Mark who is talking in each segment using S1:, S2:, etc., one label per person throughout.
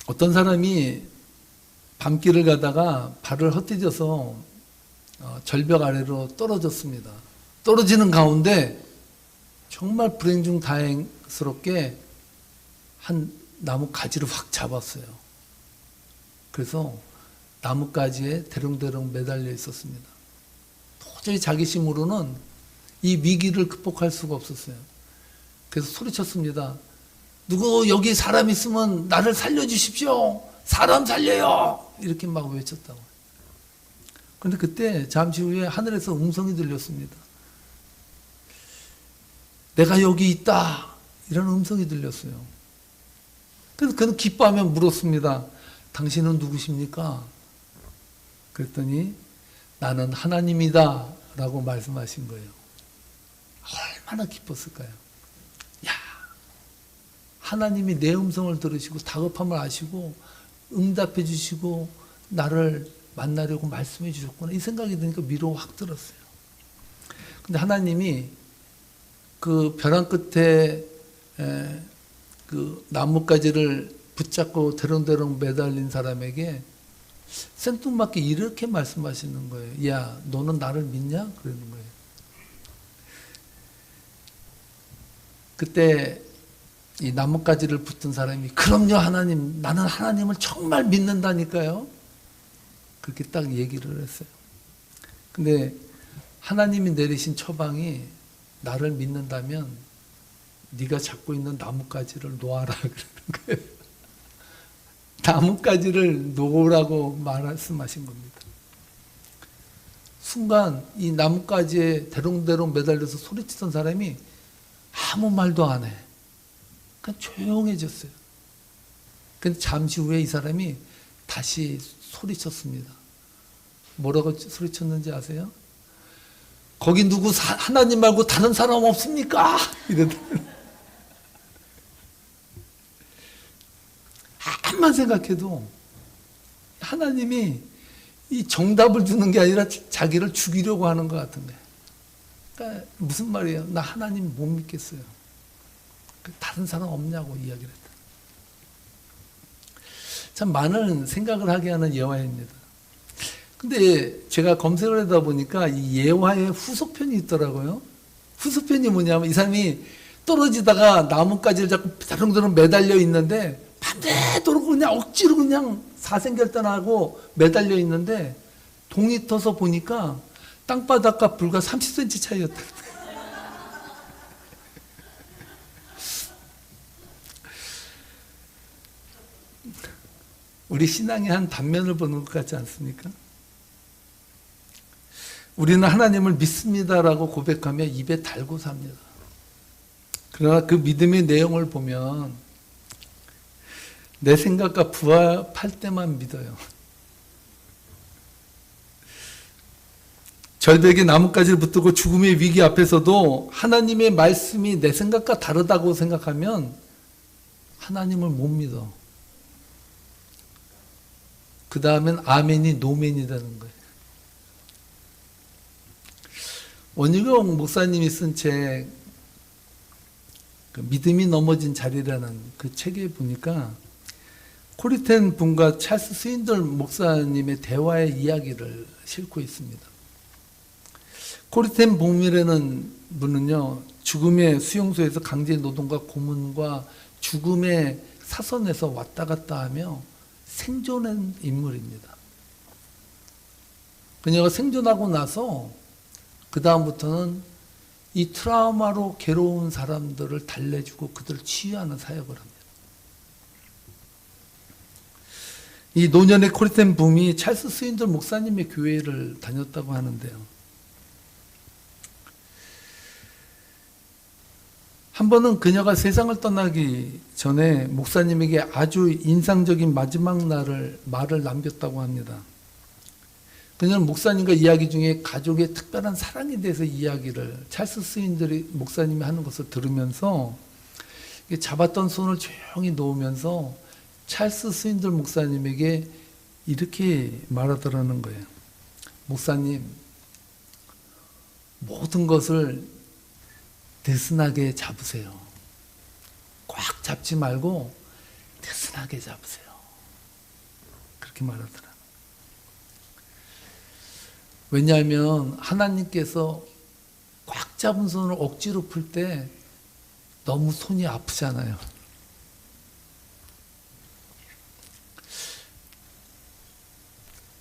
S1: 어떤 사람이 밤길을 가다가 발을 헛디뎌서 절벽 아래로 떨어졌습니다. 떨어지는 가운데 정말 불행 중 다행스럽게 한 나무 가지를 확 잡았어요. 그래서 나뭇가지에 대롱대롱 매달려 있었습니다. 도저히 자기 힘으로는 이 위기를 극복할 수가 없었어요. 그래서 소리쳤습니다. 누구 여기 사람 있으면 나를 살려주십시오. 사람 살려요. 이렇게 막 외쳤다고. 그런데 그때 잠시 후에 하늘에서 음성이 들렸습니다. 내가 여기 있다. 이런 음성이 들렸어요. 그래서 그는 기뻐하며 물었습니다. 당신은 누구십니까? 그랬더니 나는 하나님이다 라고 말씀하신 거예요. 얼마나 기뻤을까요? 야, 하나님이 내 음성을 들으시고 다급함을 아시고 응답해 주시고 나를 만나려고 말씀해 주셨구나. 이 생각이 드니까 위로가 확 들었어요. 근데 하나님이 그 벼랑 끝에 그 나뭇가지를 붙잡고 대롱대롱 매달린 사람에게 생뚱맞게 이렇게 말씀하시는 거예요. 야, 너는 나를 믿냐? 그러는 거예요. 그때 이 나뭇가지를 붙든 사람이 그럼요 하나님, 나는 하나님을 정말 믿는다니까요. 그렇게 딱 얘기를 했어요. 근데 하나님이 내리신 처방이 나를 믿는다면 네가 잡고 있는 나뭇가지를 놓아라 그러는 거예요. 나뭇가지를 놓으라고 말씀하신 겁니다. 순간 이 나뭇가지에 대롱대롱 매달려서 소리치던 사람이 아무 말도 안 해. 그냥 조용해졌어요. 근데 잠시 후에 이 사람이 다시 소리쳤습니다. 뭐라고 소리쳤는지 아세요? 거기 누구 하나님 말고 다른 사람 없습니까? 이러더라고요. 암만 생각해도 하나님이 이 정답을 주는 게 아니라 자기를 죽이려고 하는 것 같은 거예요. 그러니까 무슨 말이에요? 나 하나님 못 믿겠어요. 다른 사람 없냐고 이야기를 했다. 참 많은 생각을 하게 하는 예화입니다. 근데 제가 검색을 하다 보니까 이 예화의 후속편이 있더라고요. 후속편이 뭐냐면 이 사람이 떨어지다가 나뭇가지를 잡고 다롱다롱 매달려 있는데 밤새도록 그냥 억지로 그냥 사생결단하고 매달려 있는데 동이 터서 보니까 땅바닥과 불과 30cm 차이였다. 우리 신앙의 한 단면을 보는 것 같지 않습니까? 우리는 하나님을 믿습니다라고 고백하며 입에 달고 삽니다. 그러나 그 믿음의 내용을 보면 내 생각과 부합할 때만 믿어요. 절벽에 나뭇가지를 붙들고 죽음의 위기 앞에서도 하나님의 말씀이 내 생각과 다르다고 생각하면 하나님을 못 믿어. 그 다음엔 아멘이 노멘이 되는 거예요. 원유경 목사님이 쓴 책, 그 믿음이 넘어진 자리라는 그 책에 보니까 코리텐 분과 찰스 스윈들 목사님의 대화의 이야기를 싣고 있습니다. 코리텐 분이라는 분은요, 죽음의 수용소에서 강제 노동과 고문과 죽음의 사선에서 왔다 갔다 하며 생존한 인물입니다. 그녀가 생존하고 나서 그 다음부터는 이 트라우마로 괴로운 사람들을 달래주고 그들을 치유하는 사역을 합니다. 이 노년의 코리텐 붐이 찰스 스윈들 목사님의 교회를 다녔다고 하는데요. 한 번은 그녀가 세상을 떠나기 전에 목사님에게 아주 인상적인 마지막 말을 남겼다고 합니다. 그녀는 목사님과 이야기 중에 가족의 특별한 사랑에 대해서 이야기를 찰스 스윈들이 목사님이 하는 것을 들으면서 잡았던 손을 조용히 놓으면서 찰스 스윈들 목사님에게 이렇게 말하더라는 거예요. 목사님, 모든 것을 느슨하게 잡으세요. 꽉 잡지 말고 느슨하게 잡으세요. 그렇게 말하더라. 왜냐하면 하나님께서 꽉 잡은 손을 억지로 풀 때 너무 손이 아프잖아요.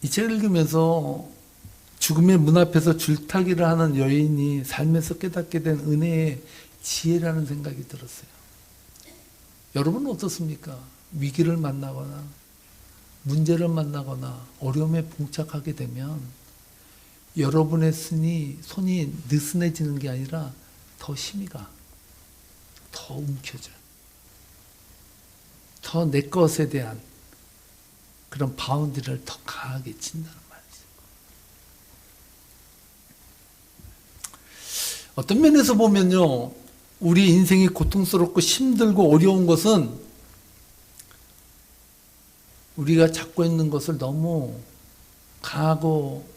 S1: 이 책을 읽으면서 죽음의 문 앞에서 줄타기를 하는 여인이 삶에서 깨닫게 된 은혜의 지혜라는 생각이 들었어요. 여러분은 어떻습니까? 위기를 만나거나 문제를 만나거나 어려움에 봉착하게 되면 여러분의 손이 느슨해지는 게 아니라 더 힘이 가. 더 움켜져요. 더 내 것에 대한 그런 바운드를 더 강하게 친다는 말이죠. 어떤 면에서 보면요, 우리 인생이 고통스럽고 힘들고 어려운 것은 우리가 잡고 있는 것을 너무 강하고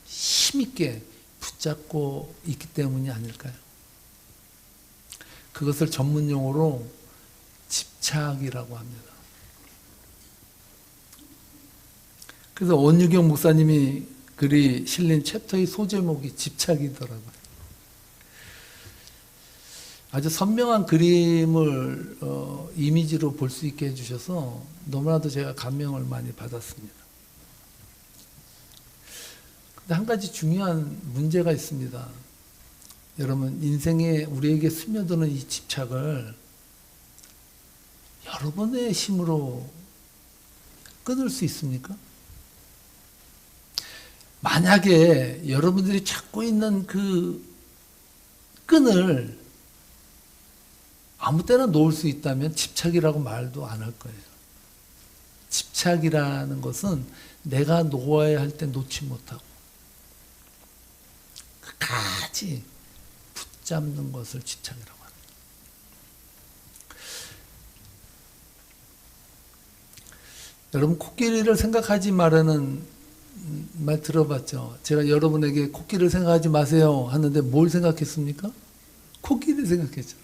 S1: 힘있게 붙잡고 있기 때문이 아닐까요? 그것을 전문 용어로 집착이라고 합니다. 그래서 원유경 목사님이 글이 실린 챕터의 소제목이 집착이더라고요. 아주 선명한 그림을 이미지로 볼 수 있게 해주셔서 너무나도 제가 감명을 많이 받았습니다. 근데 한 가지 중요한 문제가 있습니다. 여러분, 인생에 우리에게 스며드는 이 집착을 여러분의 힘으로 끊을 수 있습니까? 만약에 여러분들이 찾고 있는 그 끈을 아무 때나 놓을 수 있다면 집착이라고 말도 안 할 거예요. 집착이라는 것은 내가 놓아야 할 때 놓지 못하고 끝까지 붙잡는 것을 집착이라고 합니다. 여러분, 코끼리를 생각하지 말라는 말 들어봤죠? 제가 여러분에게 코끼리를 생각하지 마세요 하는데 뭘 생각했습니까? 코끼리를 생각했죠.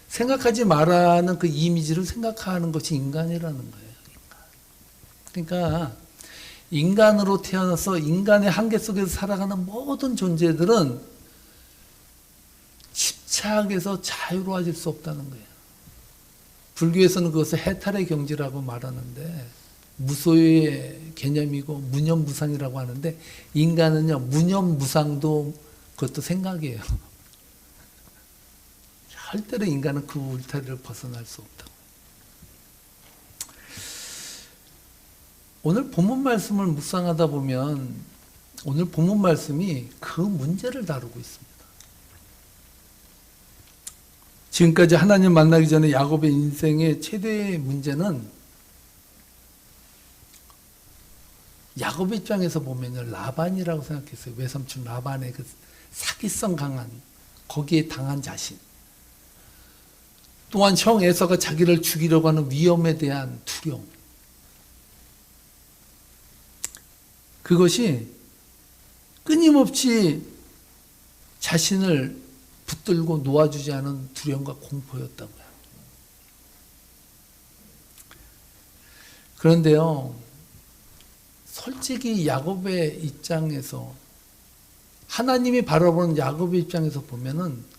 S1: 생각하지 말라는 그 이미지를 생각하는 것이 인간이라는 거예요. 그러니까 인간으로 태어나서 인간의 한계 속에서 살아가는 모든 존재들은 집착에서 자유로워질 수 없다는 거예요. 불교에서는 그것을 해탈의 경지라고 말하는데 무소유의 개념이고 무념무상이라고 하는데 인간은요, 무념무상도 그것도 생각이에요. 절대로 인간은 그 울타리를 벗어날 수 없다고. 오늘 본문 말씀을 묵상하다 보면 오늘 본문 말씀이 그 문제를 다루고 있습니다. 지금까지 하나님 만나기 전에 야곱의 인생의 최대의 문제는 야곱의 입장에서 보면요, 라반이라고 생각했어요. 외삼촌 라반의 그 사기성 강한, 거기에 당한 자신. 또한 형 에서가 자기를 죽이려고 하는 위험에 대한 두려움. 그것이 끊임없이 자신을 붙들고 놓아주지 않은 두려움과 공포였다고요. 그런데요, 솔직히 야곱의 입장에서, 하나님이 바라보는 야곱의 입장에서 보면은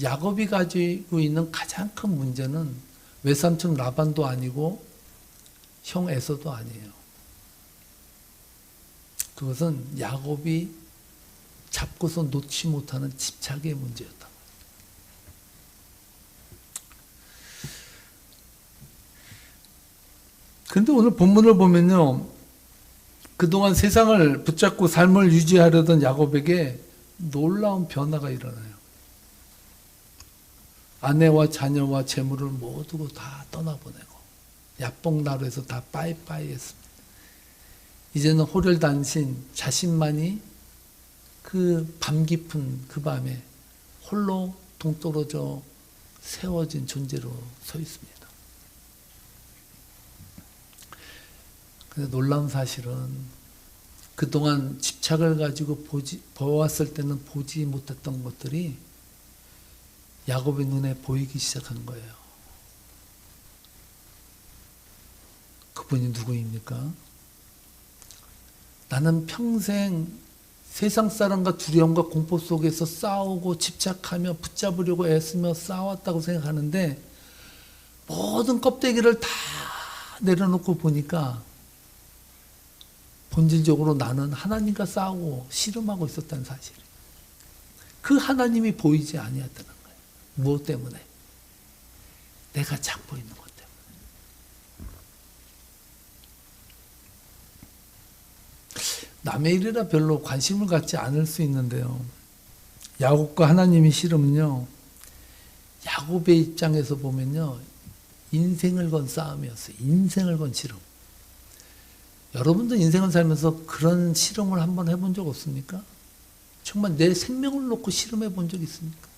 S1: 야곱이 가지고 있는 가장 큰 문제는 외삼촌 라반도 아니고 형 에서도 아니에요. 그것은 야곱이 잡고서 놓지 못하는 집착의 문제였다. 그런데 오늘 본문을 보면요, 그동안 세상을 붙잡고 삶을 유지하려던 야곱에게 놀라운 변화가 일어나요. 아내와 자녀와 재물을 모두 다 떠나보내고 야복나루에서 다 빠이빠이 했습니다. 이제는 호련단신 자신만이 그 밤 깊은 그 밤에 홀로 동떨어져 세워진 존재로 서 있습니다. 근데 놀라운 사실은 그동안 집착을 가지고 보았을 때는 보지 못했던 것들이 야곱의 눈에 보이기 시작한 거예요. 그 그분이 누구입니까? 나는 평생 세상 사람과 두려움과 공포 속에서 싸우고 집착하며 붙잡으려고 애쓰며 싸웠다고 생각하는데 모든 껍데기를 다 내려놓고 보니까 본질적으로 나는 하나님과 싸우고 씨름하고 있었다는 사실. 그 하나님이 보이지 아니었다는 거예요. 무엇 때문에? 내가 잡고 있는 것 때문에. 남의 일이라 별로 관심을 갖지 않을 수 있는데요. 야곱과 하나님의 씨름은요. 야곱의 입장에서 보면요. 인생을 건 싸움이었어요. 인생을 건 씨름. 여러분도 인생을 살면서 그런 씨름을 한번 해본 적 없습니까? 정말 내 생명을 놓고 씨름해 본 적 있습니까?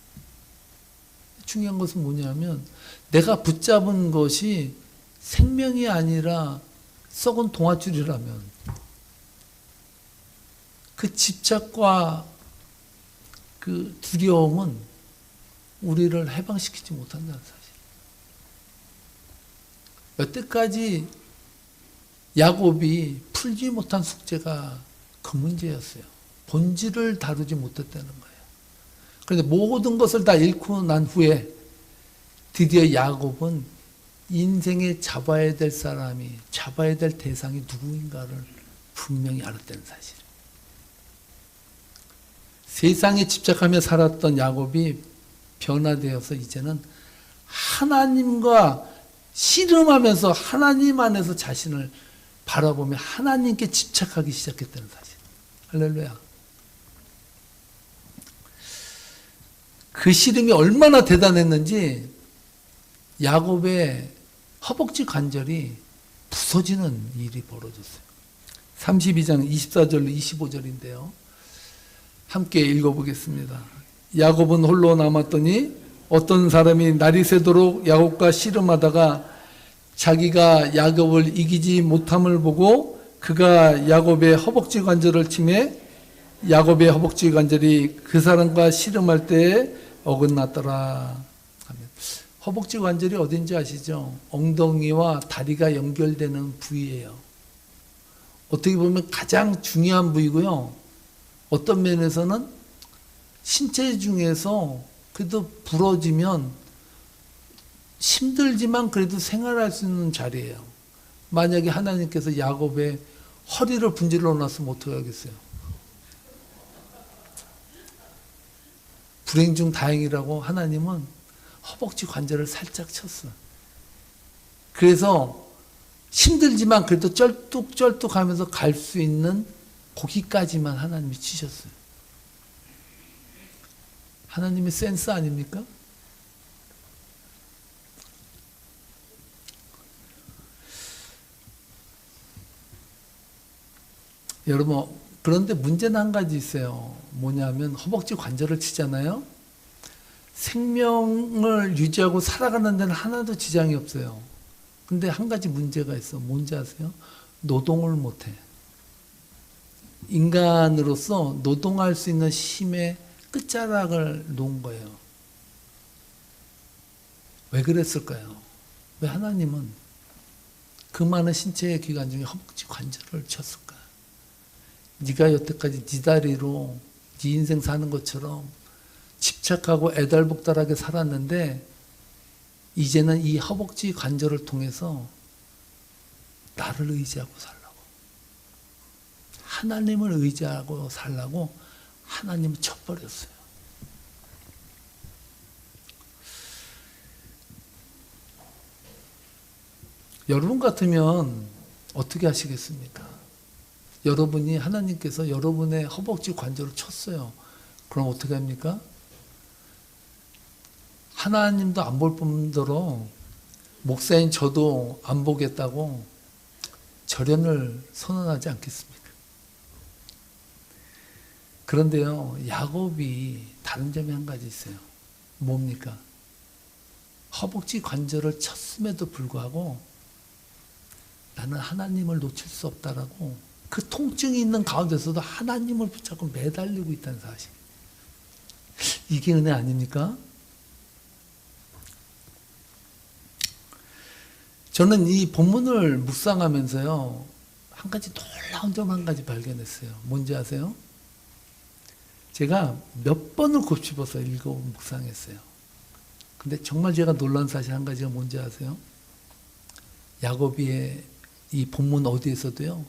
S1: 중요한 것은 뭐냐면 내가 붙잡은 것이 생명이 아니라 썩은 동아줄이라면 그 집착과 그 두려움은 우리를 해방시키지 못한다는 사실. 여태까지 야곱이 풀지 못한 숙제가 그 문제였어요. 본질을 다루지 못했다는 거예요. 그런데 모든 것을 다 잃고 난 후에 드디어 야곱은 인생에 잡아야 될 사람이, 잡아야 될 대상이 누구인가를 분명히 알았다는 사실. 세상에 집착하며 살았던 야곱이 변화되어서 이제는 하나님과 씨름하면서 하나님 안에서 자신을 바라보며 하나님께 집착하기 시작했다는 사실. 할렐루야. 그 씨름이 얼마나 대단했는지 야곱의 허벅지 관절이 부서지는 일이 벌어졌어요. 32장 24절로 25절인데요. 함께 읽어보겠습니다. 야곱은 홀로 남았더니 어떤 사람이 날이 새도록 야곱과 씨름하다가 자기가 야곱을 이기지 못함을 보고 그가 야곱의 허벅지 관절을 치매 야곱의 허벅지 관절이 그 사람과 씨름할 때에 어긋났더라. 허벅지 관절이 어딘지 아시죠? 엉덩이와 다리가 연결되는 부위예요. 어떻게 보면 가장 중요한 부위고요. 어떤 면에서는 신체 중에서 그래도 부러지면 힘들지만 그래도 생활할 수 있는 자리예요. 만약에 하나님께서 야곱의 허리를 분질러 놨으면 어떻게 하겠어요? 불행 중 다행이라고 하나님은 허벅지 관절을 살짝 쳤어요. 그래서 힘들지만 그래도 쩔뚝쩔뚝 하면서 갈 수 있는 거기까지만 하나님이 치셨어요. 하나님의 센스 아닙니까? 여러분, 그런데 문제는 한 가지 있어요. 뭐냐면 허벅지 관절을 치잖아요. 생명을 유지하고 살아가는 데는 하나도 지장이 없어요. 근데 한 가지 문제가 있어. 뭔지 아세요? 노동을 못해. 인간으로서 노동할 수 있는 힘의 끝자락을 놓은 거예요. 왜 그랬을까요? 왜 하나님은 그 많은 신체의 기관 중에 허벅지 관절을 쳤을까? 네가 여태까지 네 다리로 네 인생 사는 것처럼 집착하고 애달복달하게 살았는데 이제는 이 허벅지 관절을 통해서 나를 의지하고 살라고, 하나님을 의지하고 살라고 하나님은 쳐버렸어요. 여러분 같으면 어떻게 하시겠습니까? 여러분이 하나님께서 여러분의 허벅지 관절을 쳤어요. 그럼 어떻게 합니까? 하나님도 안 볼 뿐더러 목사인 저도 안 보겠다고 절연을 선언하지 않겠습니까? 그런데요, 야곱이 다른 점이 한 가지 있어요. 뭡니까? 허벅지 관절을 쳤음에도 불구하고 나는 하나님을 놓칠 수 없다라고 그 통증이 있는 가운데서도 하나님을 붙잡고 매달리고 있다는 사실. 이게 은혜 아닙니까? 저는 이 본문을 묵상하면서요, 한 가지 놀라운 점 한 가지 발견했어요. 뭔지 아세요? 제가 몇 번을 곱씹어서 읽어 묵상했어요. 근데 정말 제가 놀란 사실 한 가지가 뭔지 아세요? 야곱이 이 본문 어디에서도요,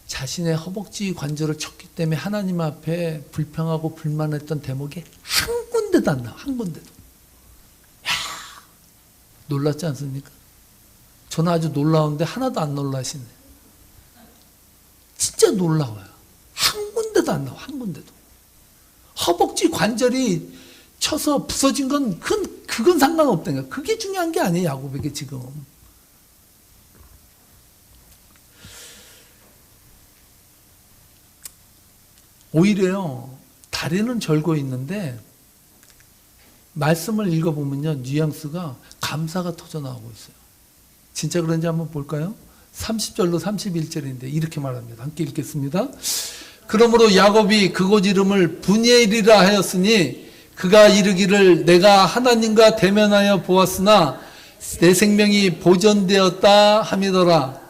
S1: 자신의 허벅지 관절을 쳤기 때문에 하나님 앞에 불평하고 불만했던 대목이 한 군데도 안 나와. 한 군데도. 야, 놀랐지 않습니까? 저는 아주 놀라운데 하나도 안 놀라시네. 진짜 놀라워요. 한 군데도 안 나와. 한 군데도. 허벅지 관절이 쳐서 부서진 건 그건 상관없다니까. 그게 중요한 게 아니에요, 야곱에게 지금. 오히려요, 다리는 절고 있는데 말씀을 읽어보면요, 뉘앙스가 감사가 터져나오고 있어요. 진짜 그런지 한번 볼까요? 30절로 31절인데 이렇게 말합니다. 함께 읽겠습니다. 그러므로 야곱이 그곳 이름을 브니엘이라 하였으니 그가 이르기를 내가 하나님과 대면하여 보았으나 내 생명이 보존되었다 함이더라.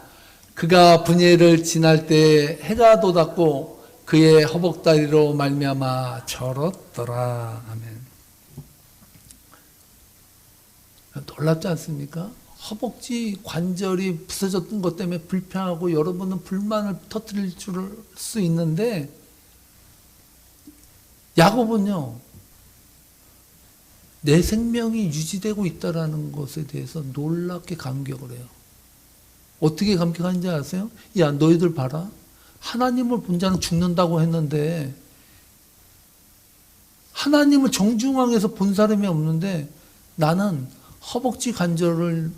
S1: 그가 브니엘을 지날 때 해가 돋았고 그의 허벅다리로 말미암아 절었더라. 아멘. 놀랍지 않습니까? 허벅지 관절이 부서졌던 것 때문에 불평하고 여러분은 불만을 터뜨릴 수 있는데, 야곱은요, 내 생명이 유지되고 있다는 것에 대해서 놀랍게 감격을 해요. 어떻게 감격하는지 아세요? 야, 너희들 봐라. 하나님을 본 자는 죽는다고 했는데 하나님을 정중앙에서 본 사람이 없는데 나는 허벅지 관절을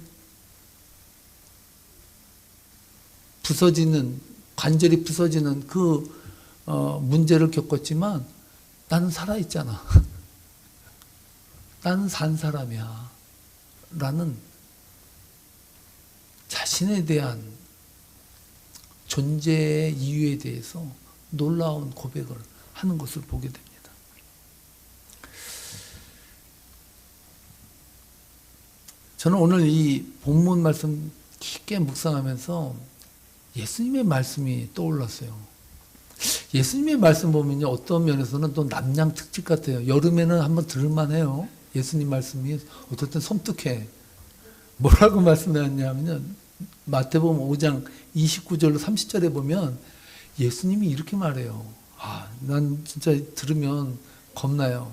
S1: 관절이 부서지는 그 문제를 겪었지만 나는 살아있잖아. 나는 산 사람이야. 라는 자신에 대한 존재의 이유에 대해서 놀라운 고백을 하는 것을 보게 됩니다. 저는 오늘 이 본문 말씀 깊게 묵상하면서 예수님의 말씀이 떠올랐어요. 예수님의 말씀 보면요, 어떤 면에서는 또 남양 특집 같아요. 여름에는 한번 들을만해요. 예수님 말씀이 어떨 땐 섬뜩해. 뭐라고 말씀하냐면 마태복음 5장 29절로 30절에 보면 예수님이 이렇게 말해요. 난 진짜 들으면 겁나요.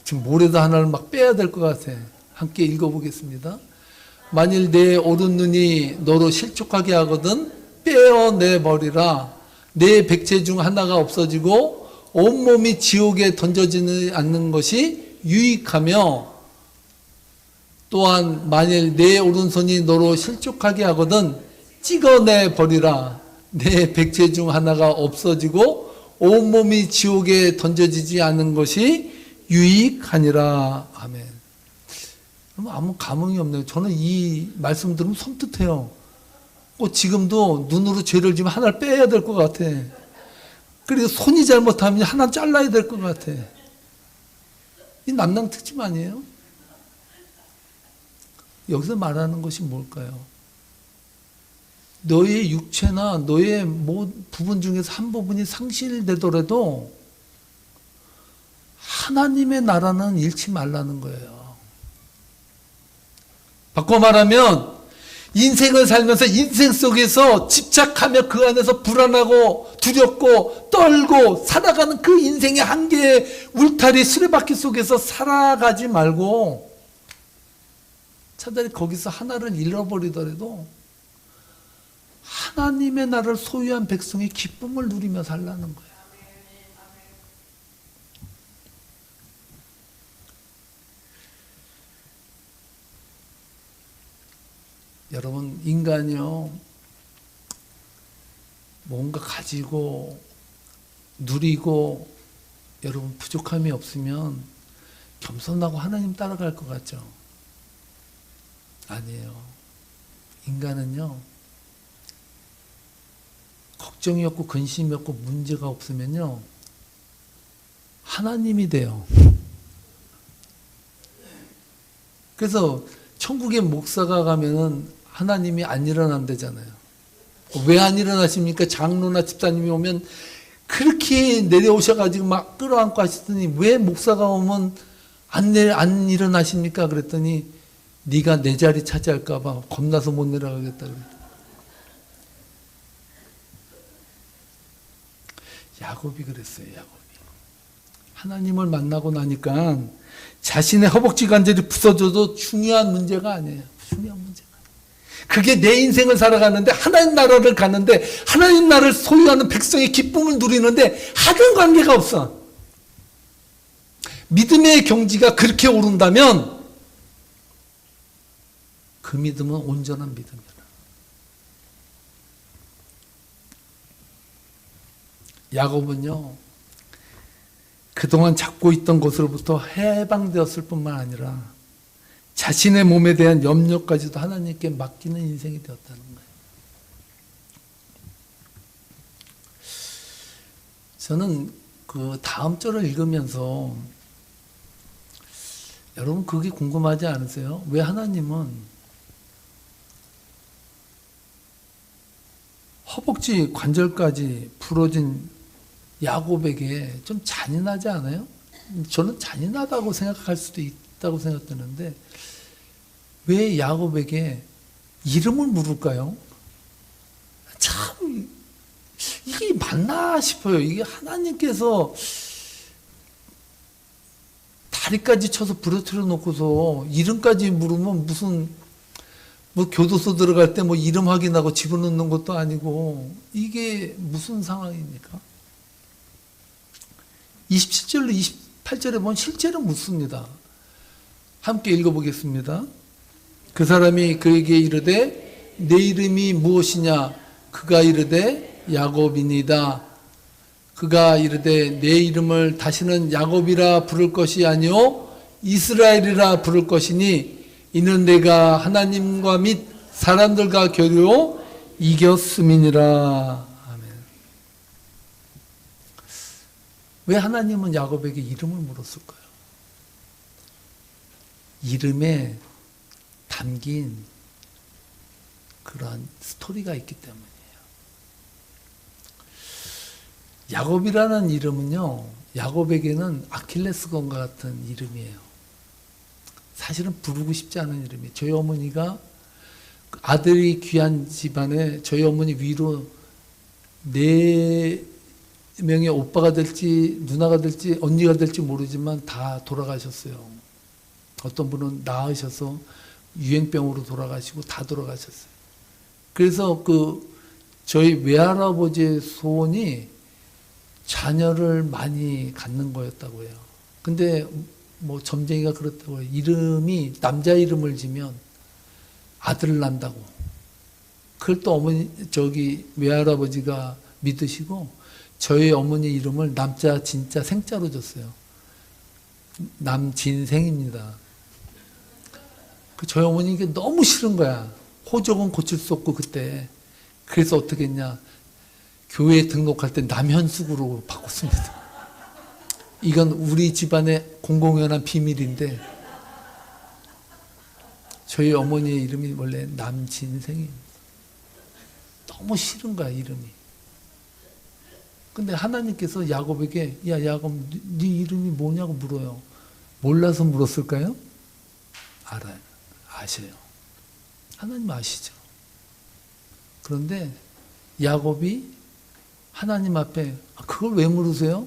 S1: 지금 모래도 하나를 막 빼야 될 것 같아. 함께 읽어보겠습니다. 만일 내 오른 눈이 너로 실족하게 하거든 빼어내버리라. 내 백체 중 하나가 없어지고 온몸이 지옥에 던져지지 않는 것이 유익하며, 또한 만일 내 오른손이 너로 실족하게 하거든 찍어내버리라. 내 백체 중 하나가 없어지고 온몸이 지옥에 던져지지 않는 것이 유익하니라. 아멘. 아무 감흥이 없네요. 저는 이 말씀 들으면 섬뜩해요. 지금도 눈으로 죄를 지면 하나를 빼야 될 것 같아. 그리고 손이 잘못하면 하나 잘라야 될 것 같아. 이 남낭 특집 아니에요? 여기서 말하는 것이 뭘까요? 너의 육체나 너의 부분 중에서 한 부분이 상실되더라도 하나님의 나라는 잃지 말라는 거예요. 바꿔 말하면 인생을 살면서 인생 속에서 집착하며 그 안에서 불안하고 두렵고 떨고 살아가는 그 인생의 한계의 울타리 수레바퀴 속에서 살아가지 말고 차라리 거기서 하나를 잃어버리더라도 하나님의 나라를 소유한 백성의 기쁨을 누리며 살라는 거예요. 여러분, 인간이요, 뭔가 가지고 누리고 여러분 부족함이 없으면 겸손하고 하나님 따라갈 것 같죠? 아니에요. 인간은요, 걱정이 없고 근심이 없고 문제가 없으면요 하나님이 돼요. 그래서 천국의 목사가 가면은 하나님이 안 일어난다잖아요. 왜 안 일어나십니까? 장로나 집사님이 오면 그렇게 내려오셔가지고 막 끌어안고 하시더니 왜 목사가 오면 안 일어나십니까? 그랬더니 네가 내 자리 차지할까 봐 겁나서 못 내려가겠다 그랬다. 야곱이 그랬어요. 야곱이. 하나님을 만나고 나니까 자신의 허벅지 관절이 부서져도 중요한 문제가 아니에요. 중요한 문제가 아니에요. 그게 내 인생을 살아가는데 하나님 나라를 가는데 하나님 나라를 소유하는 백성의 기쁨을 누리는데 하등 관계가 없어. 믿음의 경지가 그렇게 오른다면 그 믿음은 온전한 믿음이다. 야곱은요, 그동안 잡고 있던 것으로부터 해방되었을 뿐만 아니라 자신의 몸에 대한 염려까지도 하나님께 맡기는 인생이 되었다는 거예요. 저는 그 다음 절을 읽으면서 여러분 그게 궁금하지 않으세요? 왜 하나님은 허벅지 관절까지 부러진 야곱에게 좀 잔인하지 않아요? 저는 잔인하다고 생각할 수도 있다고 생각되는데 왜 야곱에게 이름을 물을까요? 참 이게 맞나 싶어요. 이게 하나님께서 다리까지 쳐서 부러뜨려 놓고서 이름까지 물으면 무슨 뭐 교도소 들어갈 때 뭐 이름 확인하고 집어넣는 것도 아니고 이게 무슨 상황입니까? 27절로 28절에 보면 실제로 묻습니다. 함께 읽어보겠습니다. 그 사람이 그에게 이르되 내 이름이 무엇이냐? 그가 이르되 야곱이니이다. 그가 이르되 내 이름을 다시는 야곱이라 부를 것이 아니요 이스라엘이라 부를 것이니 이는 내가 하나님과 및 사람들과 교류로 이겼음이니라. 아멘. 왜 하나님은 야곱에게 이름을 물었을까요? 이름에 담긴 그러한 스토리가 있기 때문이에요. 야곱이라는 이름은요, 야곱에게는 아킬레스건과 같은 이름이에요. 사실은 부르고 싶지 않은 이름이에요. 저희 어머니가 아들이 귀한 집안에 저희 어머니 위로 4명의 오빠가 될지 누나가 될지 언니가 될지 모르지만 다 돌아가셨어요. 어떤 분은 낳으셔서 유행병으로 돌아가시고 다 돌아가셨어요. 그래서 저희 외할아버지의 소원이 자녀를 많이 갖는 거였다고 해요. 근데 뭐 점쟁이가 그렇다고 해요. 이름이 남자 이름을 지면 아들을 낳는다고. 그걸 또 외할아버지가 믿으시고 저희 어머니 이름을 남자 진짜 생자로 줬어요. 남진생입니다. 저희 어머니 이게 너무 싫은 거야. 호적은 고칠 수 없고 그때. 그래서 어떻게 했냐. 교회에 등록할 때 남현숙으로 바꿨습니다. 이건 우리 집안의 공공연한 비밀인데 저희 어머니의 이름이 원래 남진생입니다. 너무 싫은 거야 이름이. 근데 하나님께서 야곱에게 야 야곱 네 이름이 뭐냐고 물어요. 몰라서 물었을까요? 알아요. 아셔요. 하나님 아시죠. 그런데 야곱이 하나님 앞에 그걸 왜 물으세요?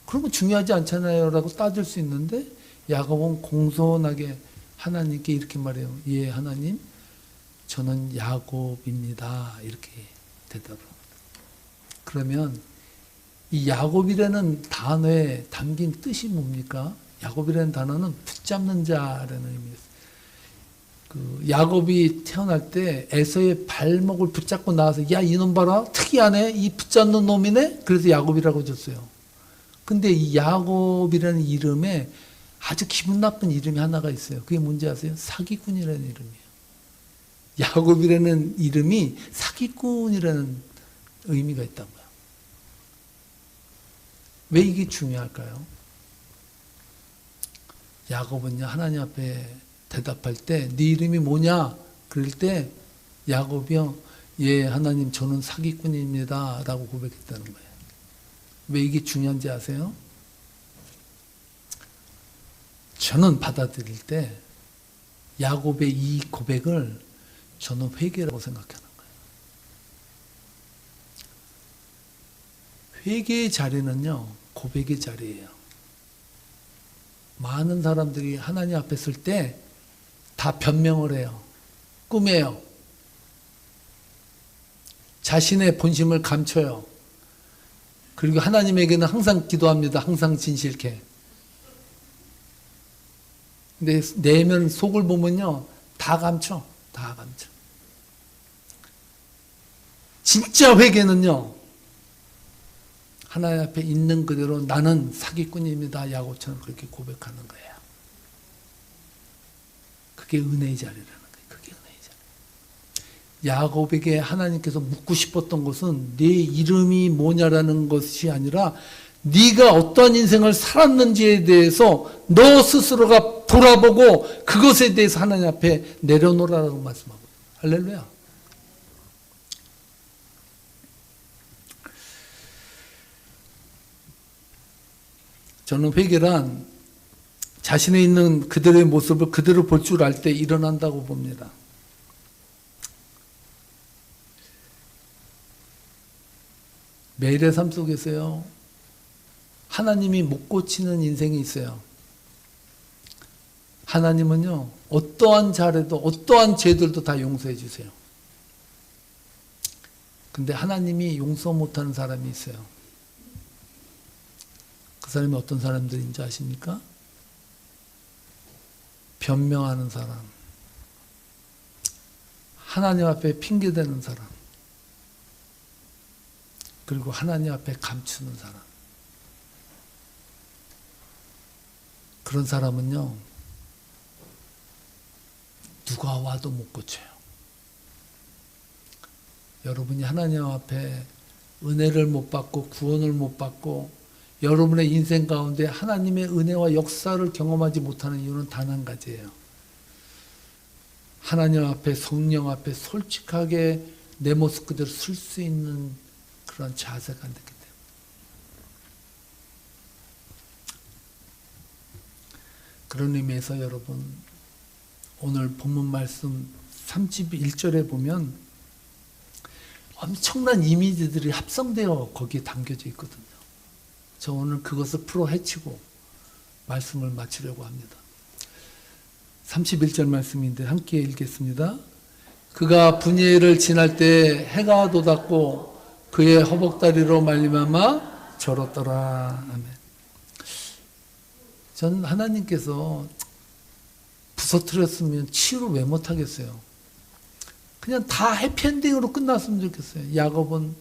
S1: 그런 거 중요하지 않잖아요 라고 따질 수 있는데 야곱은 공손하게 하나님께 이렇게 말해요. 예 하나님 저는 야곱입니다. 이렇게 대답을 합니다. 그러면 이 야곱이라는 단어에 담긴 뜻이 뭡니까? 야곱이라는 단어는 붙잡는 자라는 의미였어요. 야곱이 태어날 때 에서의 발목을 붙잡고 나와서 야 이놈 봐라 특이하네 이 붙잡는 놈이네 그래서 야곱이라고 줬어요. 근데 이 야곱이라는 이름에 아주 기분 나쁜 이름이 하나가 있어요. 그게 뭔지 아세요? 사기꾼이라는 이름이에요. 야곱이라는 이름이 사기꾼이라는 의미가 있다고요. 왜 이게 중요할까요? 야곱은요 하나님 앞에 대답할 때 네 이름이 뭐냐? 그럴 때 야곱이요, 예, 하나님 저는 사기꾼입니다 라고 고백했다는 거예요. 왜 이게 중요한지 아세요? 저는 받아들일 때 야곱의 이 고백을 저는 회개라고 생각하는 거예요. 회개의 자리는요, 고백의 자리예요. 많은 사람들이 하나님 앞에 설 때 다 변명을 해요. 꾸며요. 자신의 본심을 감춰요. 그리고 하나님에게는 항상 기도합니다. 항상 진실케. 근데 내면 속을 보면요, 다 감춰. 다 감춰. 진짜 회개는요, 하나님 앞에 있는 그대로 나는 사기꾼입니다. 야곱처럼 그렇게 고백하는 거예요. 그게 은혜의 자리라는 거예요. 그게 은혜의 자리. 야곱에게 하나님께서 묻고 싶었던 것은 네 이름이 뭐냐라는 것이 아니라 네가 어떠한 인생을 살았는지에 대해서 너 스스로가 돌아보고 그것에 대해서 하나님 앞에 내려놓으라고 말씀하고. 할렐루야. 저는 회개란 자신에 있는 그들의 모습을 그대로 볼 줄 알 때 일어난다고 봅니다. 매일의 삶 속에서요, 하나님이 못 고치는 인생이 있어요. 하나님은요, 어떠한 잘해도 어떠한 죄들도 다 용서해 주세요. 근데 하나님이 용서 못하는 사람이 있어요. 그 사람이 어떤 사람들인지 아십니까? 변명하는 사람, 하나님 앞에 핑계대는 사람, 그리고 하나님 앞에 감추는 사람. 그런 사람은요, 누가 와도 못 고쳐요. 여러분이 하나님 앞에 은혜를 못 받고 구원을 못 받고 여러분의 인생 가운데 하나님의 은혜와 역사를 경험하지 못하는 이유는 단 한 가지예요. 하나님 앞에, 성령 앞에 솔직하게 내 모습 그대로 설 수 있는 그런 자세가 안 됐기 때문에. 그런 의미에서 여러분, 오늘 본문 말씀 31절에 보면 엄청난 이미지들이 합성되어 거기에 담겨져 있거든요. 저 오늘 그것을 풀어헤치고 말씀을 마치려고 합니다. 31절 말씀인데 함께 읽겠습니다. 그가 분이엘을 지날 때 해가 돋았고 그의 허벅다리로 말미암아 절었더라. 아멘. 전 하나님께서 부서뜨렸으면 치유를 왜 못하겠어요? 그냥 다 해피엔딩으로 끝났으면 좋겠어요. 야곱은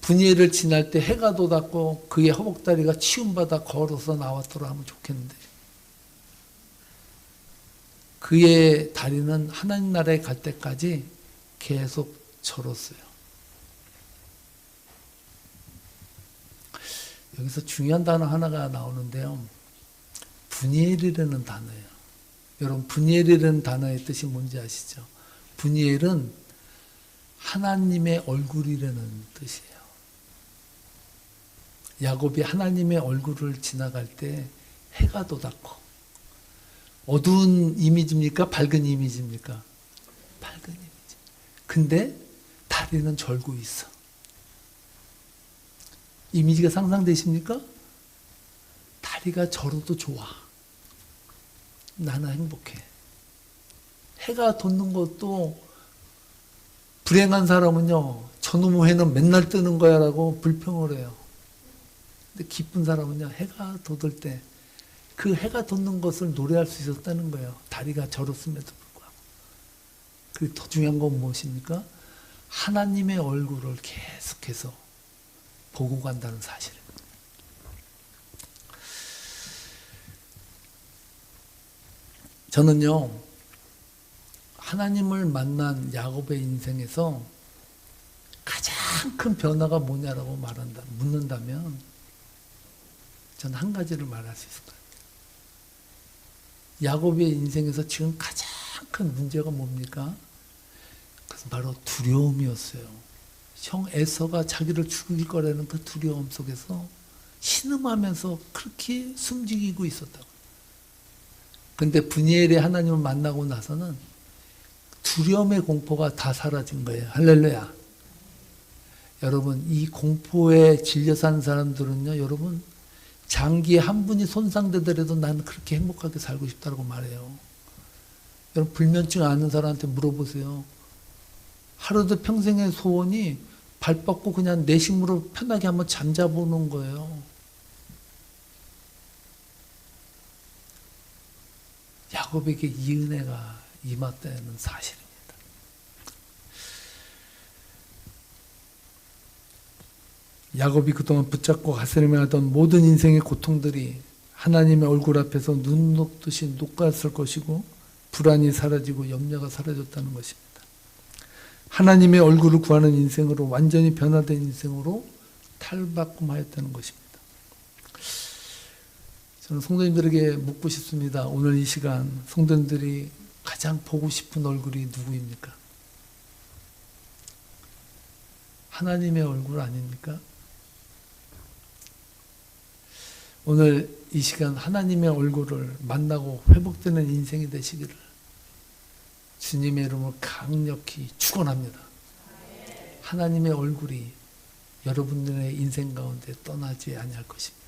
S1: 분이엘을 지날 때 해가 돋았고 그의 허벅다리가 치움받아 걸어서 나왔더라 하면 좋겠는데, 그의 다리는 하나님 나라에 갈 때까지 계속 절었어요. 여기서 중요한 단어 하나가 나오는데요, 분이엘이라는 단어예요. 여러분, 분이엘이라는 단어의 뜻이 뭔지 아시죠? 분이엘은 하나님의 얼굴이라는 뜻이에요. 야곱이 하나님의 얼굴을 지나갈 때 해가 돋았고, 어두운 이미지입니까? 밝은 이미지입니까? 밝은 이미지. 근데 다리는 절고 있어. 이미지가 상상되십니까? 다리가 절어도 좋아. 나는 행복해. 해가 돋는 것도, 불행한 사람은요, 저놈의 해는 맨날 뜨는 거야 라고 불평을 해요. 근데 기쁜 사람은요, 해가 돋을 때 그 해가 돋는 것을 노래할 수 있었다는 거예요. 다리가 절었음에도 불구하고. 그리고 더 중요한 건 무엇입니까? 하나님의 얼굴을 계속해서 보고 간다는 사실입니다. 저는요, 하나님을 만난 야곱의 인생에서 가장 큰 변화가 뭐냐라고 묻는다면 저는 한 가지를 말할 수 있을 거예요. 야곱의 인생에서 지금 가장 큰 문제가 뭡니까? 그것은 바로 두려움이었어요. 형 에서가 자기를 죽일 거라는 그 두려움 속에서 신음하면서 그렇게 숨지기고 있었다고. 근데 브니엘이 하나님을 만나고 나서는 두려움의 공포가 다 사라진 거예요. 할렐루야. 여러분, 이 공포에 질려 사는 사람들은요, 여러분, 장기에 한 분이 손상되더라도 나는 그렇게 행복하게 살고 싶다고 말해요. 여러분, 불면증 아는 사람한테 물어보세요. 하루도 평생의 소원이 발 뻗고 그냥 내심으로 편하게 한번 잠자보는 거예요. 야곱에게 이 은혜가 임했다는 사실입니다. 야곱이 그동안 붙잡고 가스름해하던 모든 인생의 고통들이 하나님의 얼굴 앞에서 눈 녹듯이 녹았을 것이고 불안이 사라지고 염려가 사라졌다는 것입니다. 하나님의 얼굴을 구하는 인생으로 완전히 변화된 인생으로 탈바꿈하였다는 것입니다. 저는 성도님들에게 묻고 싶습니다. 오늘 이 시간 성도님들이 가장 보고 싶은 얼굴이 누구입니까? 하나님의 얼굴 아닙니까? 오늘 이 시간 하나님의 얼굴을 만나고 회복되는 인생이 되시기를 주님의 이름으로 강력히 축원합니다. 하나님의 얼굴이 여러분들의 인생 가운데 떠나지 아니할 것입니다.